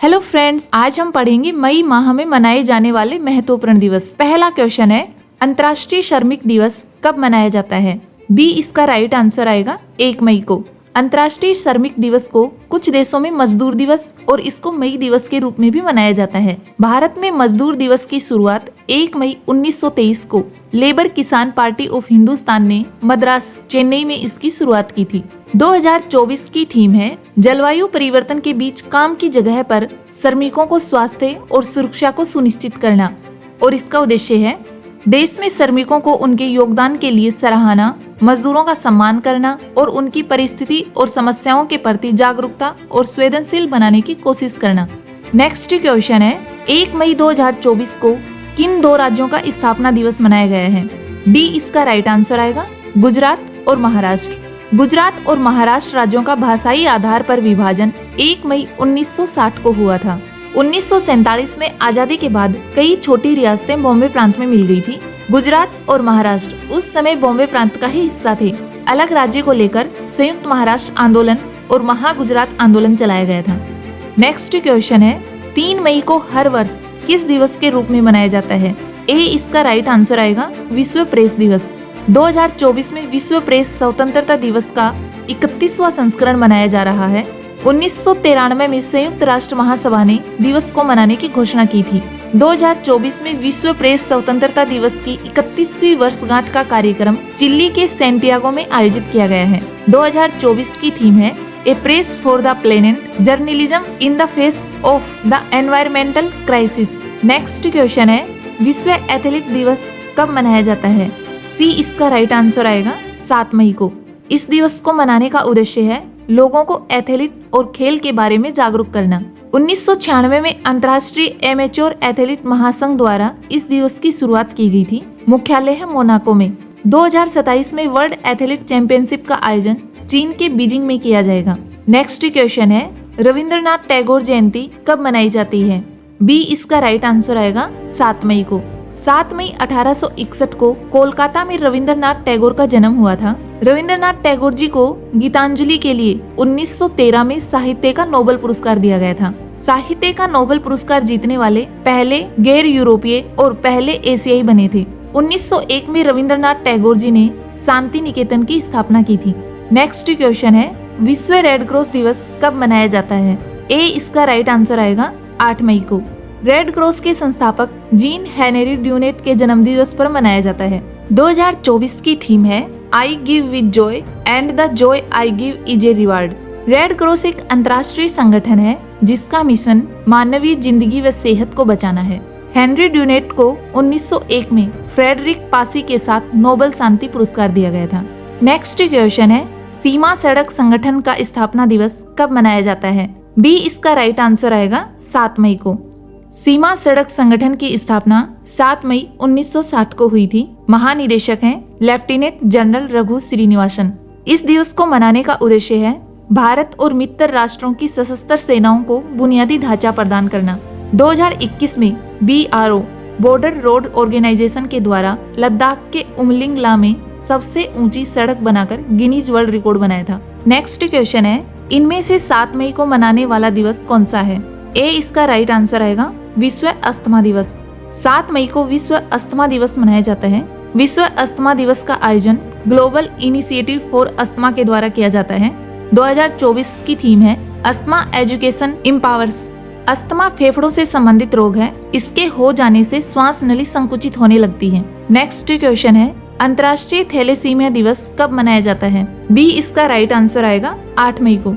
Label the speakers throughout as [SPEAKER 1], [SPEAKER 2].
[SPEAKER 1] Hello friends, आज हम पढ़ेंगे मई माह में मनाए जाने वाले महत्वपूर्ण दिवस। पहला क्वेश्चन है, अंतर्राष्ट्रीय श्रमिक दिवस कब मनाया जाता है? बी इसका राइट आंसर आएगा 1 मई को। अंतर्राष्ट्रीय श्रमिक दिवस को कुछ देशों में मजदूर दिवस और इसको मई दिवस के रूप में भी मनाया जाता है। भारत में मजदूर दिवस की शुरुआत 1 मई 1923 को लेबर किसान पार्टी ऑफ हिंदुस्तान ने मद्रास, चेन्नई में इसकी शुरुआत की थी। 2024 की थीम है जलवायु परिवर्तन के बीच काम की जगह पर श्रमिकों को स्वास्थ्य और सुरक्षा को सुनिश्चित करना, और इसका उद्देश्य है देश में श्रमिकों को उनके योगदान के लिए सराहना, मजदूरों का सम्मान करना और उनकी परिस्थिति और समस्याओं के प्रति जागरूकता और संवेदनशील बनाने की कोशिश करना। नेक्स्ट क्वेश्चन है, 1 मई 2024 को किन 2 राज्यों का स्थापना दिवस मनाया गया है? डी इसका राइट आंसर आएगा गुजरात और महाराष्ट्र। गुजरात और महाराष्ट्र राज्यों का भाषाई आधार पर विभाजन 1 मई 1960 को हुआ था। 1947 में आजादी के बाद कई छोटी रियासतें बॉम्बे प्रांत में मिल गई थी। गुजरात और महाराष्ट्र उस समय बॉम्बे प्रांत का ही हिस्सा थे। अलग राज्य को लेकर संयुक्त महाराष्ट्र आंदोलन और महागुजरात आंदोलन चलाया गया था। नेक्स्ट क्वेश्चन है, 3 मई को हर वर्ष किस दिवस के रूप में मनाया जाता है? ए इसका राइट आंसर आएगा विश्व प्रेस दिवस। 2024 में विश्व प्रेस स्वतंत्रता दिवस का 31वां संस्करण मनाया जा रहा है। 1993 में संयुक्त राष्ट्र महासभा ने दिवस को मनाने की घोषणा की थी। 2024 में विश्व प्रेस स्वतंत्रता दिवस की 31वीं वर्षगांठ का कार्यक्रम चिली के सैंटियागो में आयोजित किया गया है। 2024 की थीम है a press for the planet, journalism in the face of the environmental crisis. Next question है, विश्व एथलीट दिवस कब मनाया जाता है? सी इसका राइट आंसर आएगा 7 मई को। इस दिवस को मनाने का उद्देश्य है लोगों को एथलीट और खेल के बारे में जागरूक करना। 1996 में अंतर्राष्ट्रीय एमेच्योर एथलीट महासंघ द्वारा इस दिवस की शुरुआत की गई थी। मुख्यालय है मोनाको में। 2027 में वर्ल्ड एथलीट चैंपियनशिप का आयोजन चीन के बीजिंग में किया जाएगा। नेक्स्ट क्वेश्चन है, रविंद्रनाथ टैगोर जयंती कब मनाई जाती है? बी इसका राइट आंसर आएगा 7 मई को। 7 मई 1861 को कोलकाता में रविंद्रनाथ टैगोर का जन्म हुआ था। रविंद्रनाथ टैगोर जी को गीतांजलि के लिए 1913 में साहित्य का नोबेल पुरस्कार दिया गया था। साहित्य का नोबेल पुरस्कार जीतने वाले पहले गैर यूरोपीय और पहले एशियाई बने थे। 1901 में रविंद्रनाथ टैगोर जी ने शांति निकेतन की स्थापना की थी। नेक्स्ट क्वेश्चन है, विश्व रेड क्रॉस दिवस कब मनाया जाता है? ए इसका राइट आंसर आएगा 8 मई को। रेड क्रॉस के संस्थापक जीन हेनरी ड्यूनेट के जन्मदिवस पर मनाया जाता है। 2024 की थीम है I give with Joy and the Joy I give is a reward. Red cross एक अंतर्राष्ट्रीय संगठन है जिसका मिशन मानवीय जिंदगी व सेहत को बचाना है। हेनरी ड्यूनेट को 1901 में फ्रेडरिक पासी के साथ नोबेल शांति पुरस्कार दिया गया था। नेक्स्ट क्वेश्चन है, सीमा सड़क संगठन का स्थापना दिवस कब मनाया जाता है? बी इसका राइट आंसर आएगा 7 मई को। सीमा सड़क संगठन की स्थापना 7 मई 1960 को हुई थी। महानिदेशक हैं लेफ्टिनेंट जनरल रघु श्रीनिवासन। इस दिवस को मनाने का उद्देश्य है भारत और मित्र राष्ट्रों की सशस्त्र सेनाओं को बुनियादी ढांचा प्रदान करना। 2021 में BRO बॉर्डर रोड ऑर्गेनाइजेशन के द्वारा लद्दाख के उमलिंगला में सबसे ऊंची सड़क बनाकर गिनीज वर्ल्ड रिकॉर्ड बनाया था। नेक्स्ट क्वेश्चन है, इनमें से 7 मई को मनाने वाला दिवस कौन सा है? ए इसका राइट आंसर आएगा विश्व अस्थमा दिवस। 7 मई को विश्व अस्थमा दिवस मनाया जाता है। विश्व अस्थमा दिवस का आयोजन ग्लोबल इनिशिएटिव फॉर अस्थमा के द्वारा किया जाता है। 2024 की थीम है अस्थमा एजुकेशन एम्पावर्स। अस्थमा फेफड़ों से संबंधित रोग है। इसके हो जाने से श्वास नली संकुचित होने लगती है। नेक्स्ट क्वेश्चन है, अंतर्राष्ट्रीय थैलेसीमिया दिवस कब मनाया जाता है? बी इसका राइट आंसर आएगा 8 मई को।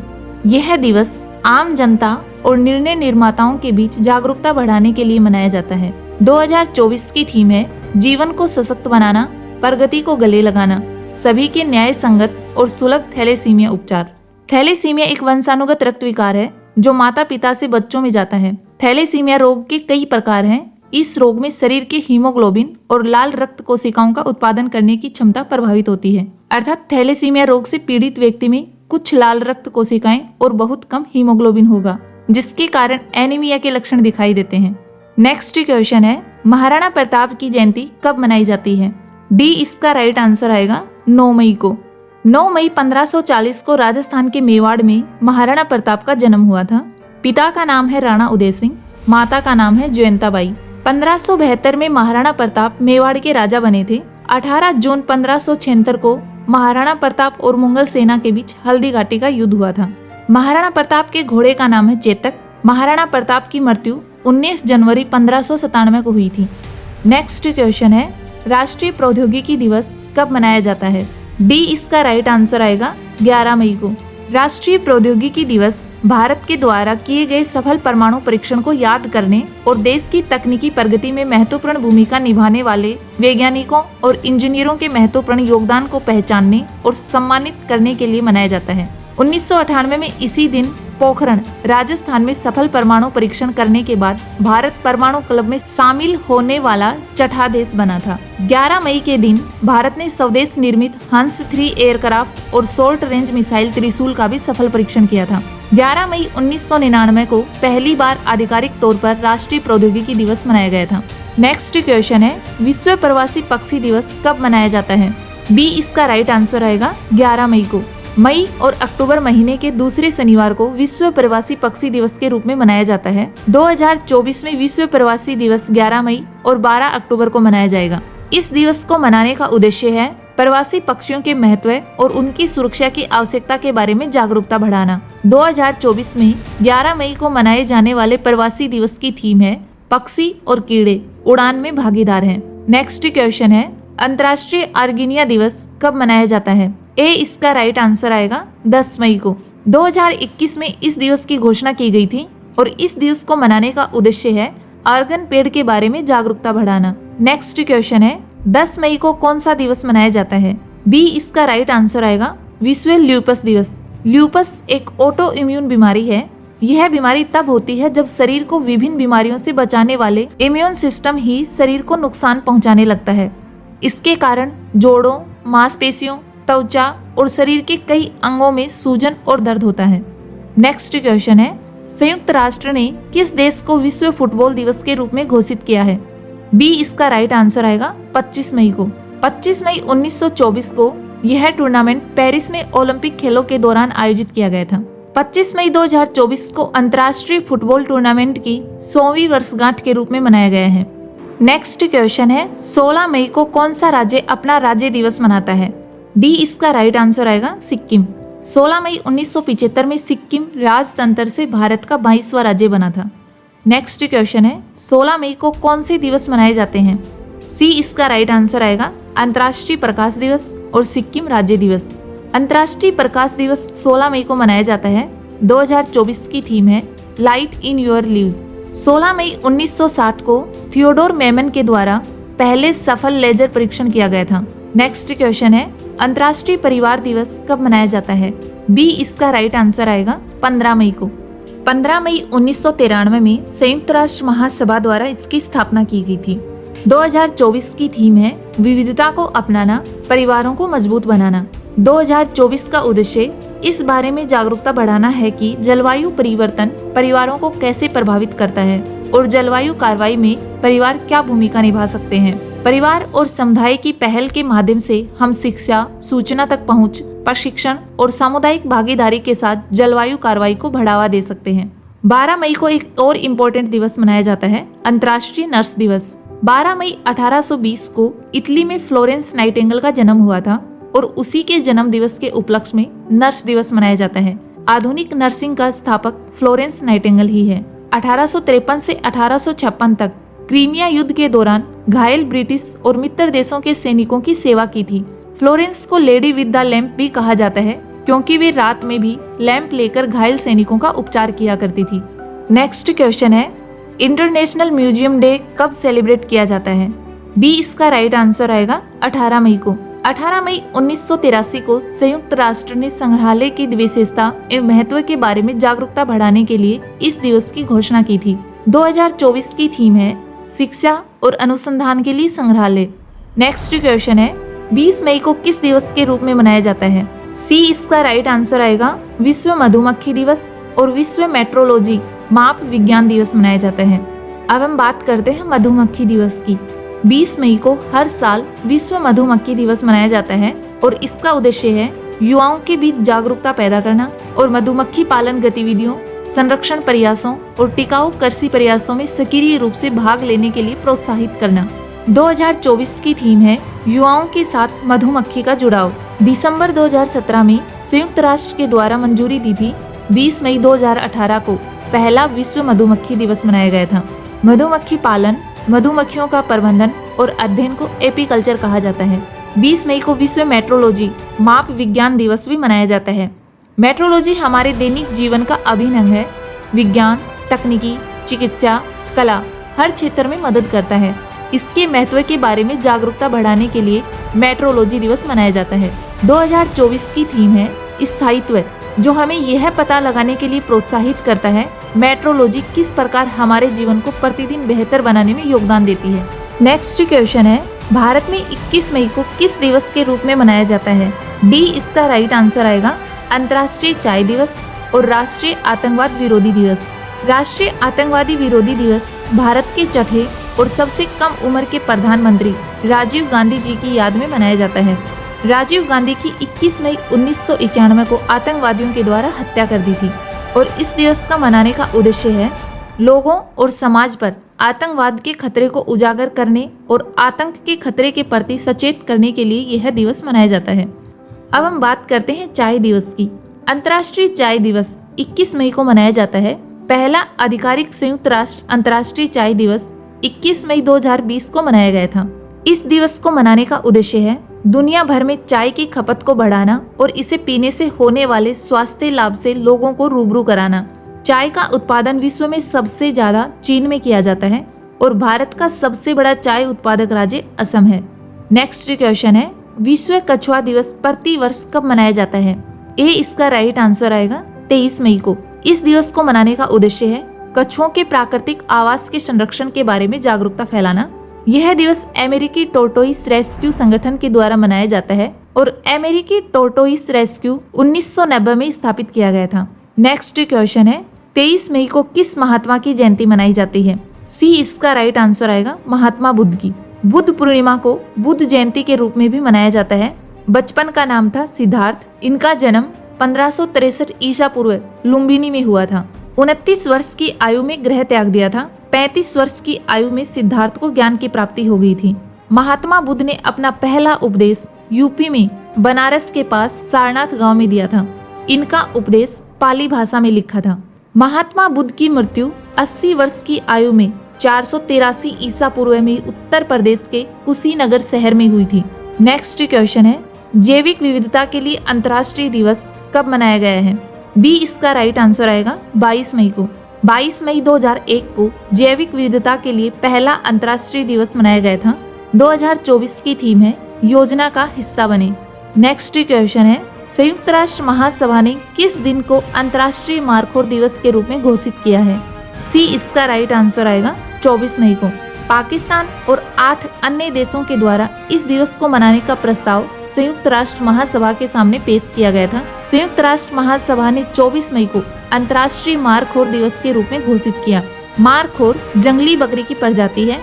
[SPEAKER 1] यह दिवस आम जनता और निर्णय निर्माताओं के बीच जागरूकता बढ़ाने के लिए मनाया जाता है। 2024 की थीम है जीवन को सशक्त बनाना, प्रगति को गले लगाना, सभी के न्याय संगत और सुलभ थैलेसीमिया उपचार। थैलेसीमिया एक वंशानुगत रक्त विकार है जो माता पिता से बच्चों में जाता है। थैलेसीमिया रोग के कई प्रकार हैं। इस रोग में शरीर के हीमोग्लोबिन और लाल रक्त कोशिकाओं का उत्पादन करने की क्षमता प्रभावित होती है। अर्थात थैलेसीमिया रोग से पीड़ित व्यक्ति में कुछ लाल रक्त कोशिकाएं और बहुत कम हीमोग्लोबिन होगा, जिसके कारण एनीमिया के लक्षण दिखाई देते हैं। नेक्स्ट क्वेश्चन है, महाराणा प्रताप की जयंती कब मनाई जाती है? डी इसका राइट आंसर आएगा 9 मई को। 9 मई 1540 को राजस्थान के मेवाड़ में महाराणा प्रताप का जन्म हुआ था। पिता का नाम है राणा उदय सिंह, माता का नाम है जयंताबाई। 1572 में महाराणा प्रताप मेवाड़ के राजा बने थे। 18 जून 1576 को महाराणा प्रताप और मुगल सेना के बीच हल्दी घाटी का युद्ध हुआ था। महाराणा प्रताप के घोड़े का नाम है चेतक। महाराणा प्रताप की मृत्यु 19 जनवरी 1597 को हुई थी। नेक्स्ट क्वेश्चन है, राष्ट्रीय प्रौद्योगिकी दिवस कब मनाया जाता है? डी इसका राइट आंसर आएगा 11 मई को। राष्ट्रीय प्रौद्योगिकी दिवस भारत के द्वारा किए गए सफल परमाणु परीक्षण को याद करने और देश की तकनीकी प्रगति में महत्वपूर्ण भूमिका निभाने वाले वैज्ञानिकों और इंजीनियरों के महत्वपूर्ण योगदान को पहचानने और सम्मानित करने के लिए मनाया जाता है। 1998 में इसी दिन पोखरण, राजस्थान में सफल परमाणु परीक्षण करने के बाद भारत परमाणु क्लब में शामिल होने वाला छठा देश बना था। 11 मई के दिन भारत ने स्वदेश निर्मित हंस 3 एयरक्राफ्ट और शॉर्ट रेंज मिसाइल त्रिशूल का भी सफल परीक्षण किया था। 11 मई 1999 को पहली बार आधिकारिक तौर पर राष्ट्रीय प्रौद्योगिकी दिवस मनाया गया था। नेक्स्ट क्वेश्चन है, विश्व प्रवासी पक्षी दिवस कब मनाया जाता है? बी इसका राइट आंसर आएगा 11 मई को। मई और अक्टूबर महीने के दूसरे शनिवार को विश्व प्रवासी पक्षी दिवस के रूप में मनाया जाता है। 2024 में विश्व प्रवासी दिवस 11 मई और 12 अक्टूबर को मनाया जाएगा। इस दिवस को मनाने का उद्देश्य है प्रवासी पक्षियों के महत्व और उनकी सुरक्षा की आवश्यकता के बारे में जागरूकता बढ़ाना। 2024 में 11 मई को मनाए जाने वाले प्रवासी दिवस की थीम है पक्षी और कीड़े उड़ान में भागीदार हैं। नेक्स्ट क्वेश्चन है, अंतर्राष्ट्रीय आर्गेनिया दिवस कब मनाया जाता है? ए इसका राइट आंसर आएगा 10 मई को। 2021 में इस दिवस की घोषणा की गई थी और इस दिवस को मनाने का उद्देश्य है आर्गन पेड़ के बारे में जागरूकता बढ़ाना। नेक्स्ट क्वेश्चन है, 10 मई को कौन सा दिवस मनाया जाता है? बी इसका राइट आंसर आएगा विश्व ल्यूपस दिवस। ल्यूपस एक ऑटो इम्यून बीमारी है। यह बीमारी तब होती है जब शरीर को विभिन्न बीमारियों से बचाने वाले इम्यून सिस्टम ही शरीर को नुकसान पहुंचाने लगता है। इसके कारण जोड़ों, मांसपेशियों, त्वचा और शरीर के कई अंगों में सूजन और दर्द होता है। नेक्स्ट क्वेश्चन है, संयुक्त राष्ट्र ने किस देश को विश्व फुटबॉल दिवस के रूप में घोषित किया है? बी इसका राइट आंसर आएगा 25 मई को। 25 मई 1924 को यह टूर्नामेंट पेरिस में ओलंपिक खेलों के दौरान आयोजित किया गया था। 25 मई 2024 को अंतर्राष्ट्रीय फुटबॉल टूर्नामेंट की 100वीं वर्षगांठ के रूप में मनाया गया है। नेक्स्ट क्वेश्चन है, 16 मई को कौन सा राज्य अपना राज्य दिवस मनाता है? डी इसका राइट आंसर आएगा सिक्किम। 16 मई 1975 में सिक्किम राजतंत्र से भारत का 22वां राज्य बना था। नेक्स्ट क्वेश्चन है, 16 मई को कौन से दिवस मनाए जाते हैं? सी इसका राइट आंसर आएगा अंतर्राष्ट्रीय प्रकाश दिवस और सिक्किम राज्य दिवस। अंतर्राष्ट्रीय प्रकाश दिवस 16 मई को मनाया जाता है। 2024 की थीम है लाइट इन योर लिव्स। 16 मई 1960 को थियोडोर मेमन के द्वारा पहले सफल लेजर परीक्षण किया गया था। नेक्स्ट क्वेश्चन है, अंतर्राष्ट्रीय परिवार दिवस कब मनाया जाता है? बी इसका राइट आंसर आएगा 15 मई को। 15 मई 1993 में संयुक्त राष्ट्र महासभा द्वारा इसकी स्थापना की गई थी। 2024 की थीम है विविधता को अपनाना, परिवारों को मजबूत बनाना। 2024 का उद्देश्य इस बारे में जागरूकता बढ़ाना है कि जलवायु परिवर्तन परिवारों को कैसे प्रभावित करता है और जलवायु कार्रवाई में परिवार क्या भूमिका निभा सकते हैं। परिवार और समुदाय की पहल के माध्यम से हम शिक्षा, सूचना तक पहुंच, प्रशिक्षण और सामुदायिक भागीदारी के साथ जलवायु कार्रवाई को बढ़ावा दे सकते हैं। 12 मई को एक और इम्पोर्टेंट दिवस मनाया जाता है, अंतर्राष्ट्रीय नर्स दिवस। 12 मई 1820 को इटली में फ्लोरेंस नाइटिंगेल का जन्म हुआ था और उसी के जन्म दिवस के उपलक्ष्य में नर्स दिवस मनाया जाता है। आधुनिक नर्सिंग का स्थापक फ्लोरेंस नाइटिंगेल ही है। 1853 से 1856 तक क्रीमिया युद्ध के दौरान घायल ब्रिटिश और मित्र देशों के सैनिकों की सेवा की थी। फ्लोरेंस को लेडी विद द लैंप भी कहा जाता है क्योंकि वे रात में भी लैंप लेकर घायल सैनिकों का उपचार किया करती थी। नेक्स्ट क्वेश्चन है, इंटरनेशनल म्यूजियम डे कब सेलिब्रेट किया जाता है? बी इसका राइट आंसर आएगा 18 मई को। 18 मई 1983 को संयुक्त राष्ट्र ने संग्रहालय की विशेषता एवं महत्व के बारे में जागरूकता बढ़ाने के लिए इस दिवस की घोषणा की थी। 2024 की थीम है शिक्षा और अनुसंधान के लिए संग्रहालय। नेक्स्ट क्वेश्चन है, 20 मई को किस दिवस के रूप में मनाया जाता है? सी इसका राइट आंसर आएगा विश्व मधुमक्खी दिवस और विश्व मेट्रोलॉजी माप विज्ञान दिवस मनाया जाता है। अब हम बात करते हैं मधुमक्खी दिवस की। 20 मई को हर साल विश्व मधुमक्खी दिवस मनाया जाता है और इसका उद्देश्य है युवाओं के बीच जागरूकता पैदा करना और मधुमक्खी पालन गतिविधियों संरक्षण प्रयासों और टिकाऊ कृषि प्रयासों में सक्रिय रूप से भाग लेने के लिए प्रोत्साहित करना। 2024 की थीम है युवाओं के साथ मधुमक्खी का जुड़ाव। दिसंबर 2017 में संयुक्त राष्ट्र के द्वारा मंजूरी दी थी 20 मई 2018 को पहला विश्व मधुमक्खी दिवस मनाया गया था। मधुमक्खी पालन, मधुमक्खियों का प्रबंधन और अध्ययन को एपीकल्चर कहा जाता है। 20 मई को विश्व मेट्रोलॉजी माप विज्ञान दिवस भी मनाया जाता है। मेट्रोलॉजी हमारे दैनिक जीवन का अभिन्न अंग है। विज्ञान, तकनीकी, चिकित्सा, कला हर क्षेत्र में मदद करता है। इसके महत्व के बारे में जागरूकता बढ़ाने के लिए मेट्रोलॉजी दिवस मनाया जाता है। 2024 की थीम है स्थायित्व, जो हमें यह पता लगाने के लिए प्रोत्साहित करता है मेट्रोलॉजी किस प्रकार हमारे जीवन को प्रतिदिन बेहतर बनाने में योगदान देती है। नेक्स्ट क्वेश्चन है, भारत में 21 मई को किस दिवस के रूप में मनाया जाता है? डी इसका राइट आंसर आएगा अंतर्राष्ट्रीय चाय दिवस और राष्ट्रीय आतंकवाद विरोधी दिवस। राष्ट्रीय आतंकवादी विरोधी दिवस भारत के छठे और सबसे कम उम्र के प्रधानमंत्री राजीव गांधी जी की याद में मनाया जाता है। राजीव गांधी की 21 मई 1991 को आतंकवादियों के द्वारा हत्या कर दी थी और इस दिवस का मनाने का उद्देश्य है लोगों और समाज पर आतंकवाद के खतरे को उजागर करने और आतंक के खतरे के प्रति सचेत करने के लिए यह दिवस मनाया जाता है। अब हम बात करते हैं चाय दिवस की। अंतर्राष्ट्रीय चाय दिवस 21 मई को मनाया जाता है। पहला आधिकारिक संयुक्त राष्ट्र अंतर्राष्ट्रीय चाय दिवस 21 मई 2020 को मनाया गया था। इस दिवस को मनाने का उद्देश्य है दुनिया भर में चाय की खपत को बढ़ाना और इसे पीने से होने वाले स्वास्थ्य लाभ से लोगों को रूबरू कराना। चाय का उत्पादन विश्व में सबसे ज्यादा चीन में किया जाता है और भारत का सबसे बड़ा चाय उत्पादक राज्य असम है। नेक्स्ट क्वेश्चन है, विश्व कछुआ दिवस प्रति वर्ष कब मनाया जाता है? ए इसका राइट आंसर आएगा 23 मई को। इस दिवस को मनाने का उद्देश्य है कछुओं के प्राकृतिक आवास के संरक्षण के बारे में जागरूकता फैलाना। यह दिवस अमेरिकी टोर्टोइस रेस्क्यू संगठन के द्वारा मनाया जाता है और अमेरिकी टोर्टोइस रेस्क्यू 1990 में स्थापित किया गया था। नेक्स्ट क्वेश्चन है, 23 मई को किस महात्मा की जयंती मनाई जाती है? सी इसका राइट आंसर आएगा महात्मा बुद्ध की। बुद्ध पूर्णिमा को बुद्ध जयंती के रूप में भी मनाया जाता है। बचपन का नाम था सिद्धार्थ। इनका जन्म 1563 ईसा पूर्व लुम्बिनी में हुआ था। 29 वर्ष की आयु में गृह त्याग दिया था। 35 वर्ष की आयु में सिद्धार्थ को ज्ञान की प्राप्ति हो गई थी। महात्मा बुद्ध ने अपना पहला उपदेश यूपी में बनारस के पास सारनाथ गांव में दिया था। इनका उपदेश पाली भाषा में लिखा था। महात्मा बुद्ध की मृत्यु 80 वर्ष की आयु में 483 ईसा पूर्व में उत्तर प्रदेश के कुशीनगर शहर में हुई थी। नेक्स्ट क्वेश्चन है, जैविक विविधता के लिए अंतर्राष्ट्रीय दिवस कब मनाया गया है? बी इसका राइट आंसर आएगा 22 मई को। 22 मई 2001 को जैविक विविधता के लिए पहला अंतर्राष्ट्रीय दिवस मनाया गया था। 2024 की थीम है योजना का हिस्सा बने। नेक्स्ट क्वेश्चन है, संयुक्त राष्ट्र महासभा ने किस दिन को अंतर्राष्ट्रीय मारखोर दिवस के रूप में घोषित किया है? सी इसका राइट आंसर आएगा 24 मई को। पाकिस्तान और 8 अन्य देशों के द्वारा इस दिवस को मनाने का प्रस्ताव संयुक्त राष्ट्र महासभा के सामने पेश किया गया था। संयुक्त राष्ट्र महासभा ने 24 मई को अंतर्राष्ट्रीय मारखोर दिवस के रूप में घोषित किया। मारखोर जंगली बकरी की प्रजाति है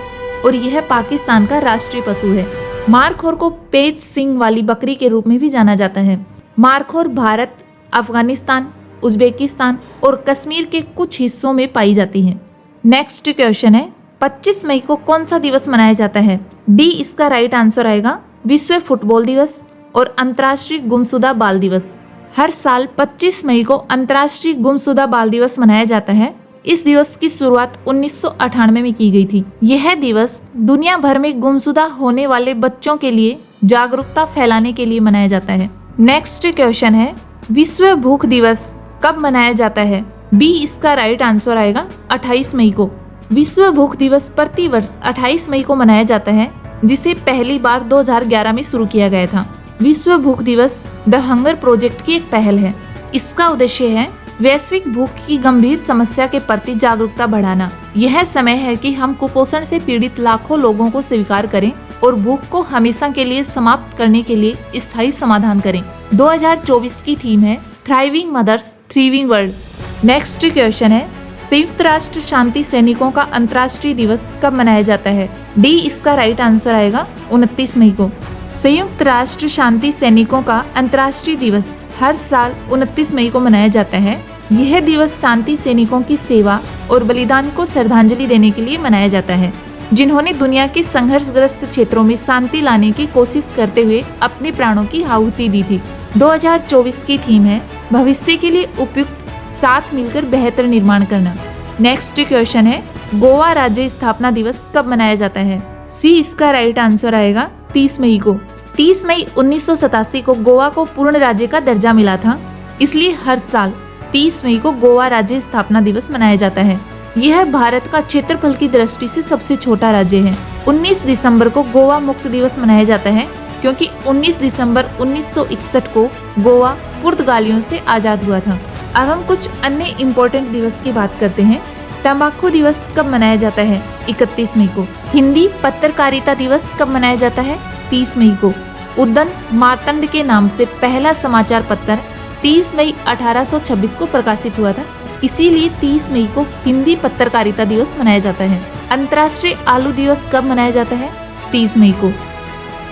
[SPEAKER 1] और यह पाकिस्तान का राष्ट्रीय पशु है। मारखोर को पेच सींग वाली बकरी के रूप में भी जाना जाता है। मारखोर भारत, अफगानिस्तान, उज्बेकिस्तान और कश्मीर के कुछ हिस्सों में पाई जाती है। नेक्स्ट क्वेश्चन है, 25 मई को कौन सा दिवस मनाया जाता है? डी इसका राइट आंसर आएगा विश्व फुटबॉल दिवस और अंतर्राष्ट्रीय गुमशुदा बाल दिवस। हर साल 25 मई को अंतर्राष्ट्रीय गुमशुदा बाल दिवस मनाया जाता है। इस दिवस की शुरुआत 1998 में की गई थी। यह दिवस दुनिया भर में गुमशुदा होने वाले बच्चों के लिए जागरूकता फैलाने के लिए मनाया जाता है। नेक्स्ट क्वेश्चन है, विश्व भूख दिवस कब मनाया जाता है? बी इसका राइट आंसर आएगा 28 मई को। विश्व भूख दिवस प्रति वर्ष 28 मई को मनाया जाता है, जिसे पहली बार 2011 में शुरू किया गया था। विश्व भूख दिवस द हंगर प्रोजेक्ट की एक पहल है। इसका उद्देश्य है वैश्विक भूख की गंभीर समस्या के प्रति जागरूकता बढ़ाना। यह समय है कि हम कुपोषण से पीड़ित लाखों लोगों को स्वीकार करें और भूख को हमेशा के लिए समाप्त करने के लिए स्थायी समाधान करें। 2024 की थीम है thriving mothers thriving world. Next question है, संयुक्त राष्ट्र शांति सैनिकों का अंतर्राष्ट्रीय दिवस कब मनाया जाता है? डी इसका राइट आंसर आएगा 29 मई को। संयुक्त राष्ट्र शांति सैनिकों का अंतर्राष्ट्रीय दिवस हर साल 29 मई को मनाया जाता है। यह दिवस शांति सैनिकों की सेवा और बलिदान को श्रद्धांजलि देने के लिए मनाया जाता है, जिन्होंने दुनिया के संघर्षग्रस्त क्षेत्रों में शांति लाने की कोशिश करते हुए अपने प्राणों की आहुति दी थी। 2024 की थीम है भविष्य के लिए उपयुक्त, साथ मिलकर बेहतर निर्माण करना। नेक्स्ट क्वेश्चन है गोवा राज्य स्थापना दिवस कब मनाया जाता है? सी इसका राइट आंसर आएगा 30 मई को। 30 मई 1987 को गोवा को पूर्ण राज्य का दर्जा मिला था, इसलिए हर साल 30 मई को गोवा राज्य स्थापना दिवस मनाया जाता है। यह भारत का क्षेत्रफल की दृष्टि से सबसे छोटा राज्य है। 19 दिसंबर को गोवा मुक्त दिवस मनाया जाता है, क्योंकि 19 दिसंबर 1961 को गोवा पुर्तगालियों से आजाद हुआ था। अब हम कुछ अन्य इम्पोर्टेंट दिवस की बात करते हैं। तंबाकू दिवस कब मनाया जाता है? 31 मई को। हिंदी पत्रकारिता दिवस कब मनाया जाता है? 30 मई को। उद्दन मार्तंड के नाम से पहला समाचार पत्र 30 मई 1826 को प्रकाशित हुआ था, इसीलिए 30 मई को हिंदी पत्रकारिता दिवस मनाया जाता है। अंतर्राष्ट्रीय आलू दिवस कब मनाया जाता है? 30 मई को।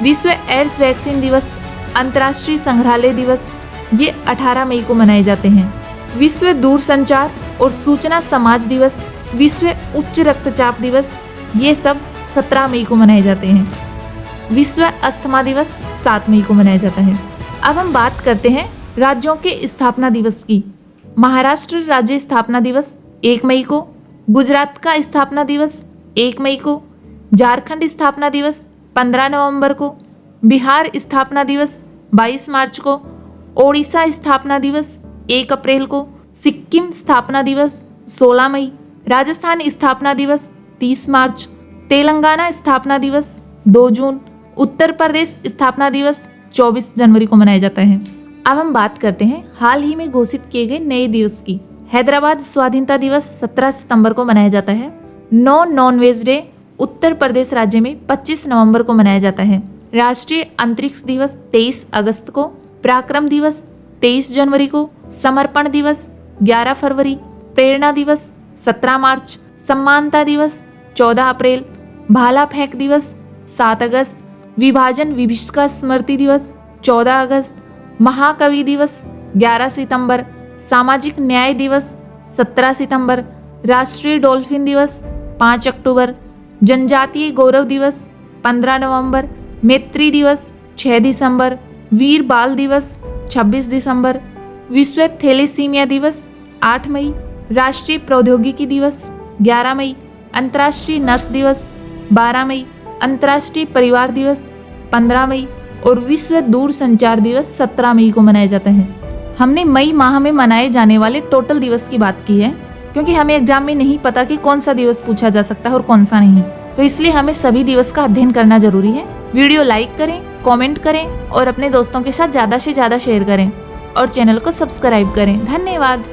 [SPEAKER 1] विश्व एड्स वैक्सीन दिवस, अंतर्राष्ट्रीय संग्रहालय दिवस, ये 18 मई को मनाए जाते हैं। विश्व दूरसंचार और सूचना समाज दिवस, विश्व उच्च रक्तचाप दिवस, ये सब 17 मई को मनाए जाते हैं। विश्व अस्थमा दिवस 7 मई को मनाया जाता है। अब हम बात करते हैं राज्यों के स्थापना दिवस की। महाराष्ट्र राज्य स्थापना दिवस 1 मई को, गुजरात का स्थापना दिवस 1 मई को, झारखंड स्थापना दिवस 15 नवंबर को, बिहार स्थापना दिवस 22 मार्च को, ओडिशा स्थापना दिवस 1 अप्रैल को, सिक्किम स्थापना दिवस 16 मई, राजस्थान स्थापना दिवस 30 मार्च, तेलंगाना स्थापना दिवस 2 जून, उत्तर प्रदेश स्थापना दिवस 24 जनवरी को मनाया जाता है। अब हम बात करते हैं हाल ही में घोषित किए गए नए दिवस की। हैदराबाद स्वाधीनता दिवस 17 सितंबर को मनाया जाता है। No non veg day Uttar Pradesh राज्य में 25 नवंबर को मनाया जाता है। राष्ट्रीय अंतरिक्ष दिवस 23 अगस्त को, पराक्रम दिवस 23 जनवरी को, समर्पण दिवस 11 फरवरी, प्रेरणा दिवस 17 मार्च, समानता दिवस 14 अप्रैल, भाला फेंक दिवस 7 अगस्त, विभाजन विभीषिका स्मृति दिवस 14 अगस्त, महाकवि दिवस 11 सितंबर, सामाजिक न्याय दिवस 17 सितंबर, राष्ट्रीय डॉल्फिन दिवस 5 अक्टूबर, जनजातीय गौरव दिवस 15 नवंबर, मैत्री दिवस 6 दिसंबर, वीर बाल दिवस 26 दिसंबर, विश्व थैलेसीमिया दिवस 8 मई, राष्ट्रीय प्रौद्योगिकी दिवस 11 मई, अंतर्राष्ट्रीय नर्स दिवस 12 मई, अंतर्राष्ट्रीय परिवार दिवस 15 मई और विश्व दूरसंचार दिवस 17 मई को मनाया जाता है। हमने मई माह में मनाए जाने वाले टोटल दिवस की बात की है, क्योंकि हमें एग्जाम में नहीं पता कि कौन सा दिवस पूछा जा सकता है और कौन सा नहीं, तो इसलिए हमें सभी दिवस का अध्ययन करना जरूरी है। वीडियो लाइक करें, कमेंट करें और अपने दोस्तों के साथ ज़्यादा से ज़्यादा शेयर करें और चैनल को सब्सक्राइब करें। धन्यवाद।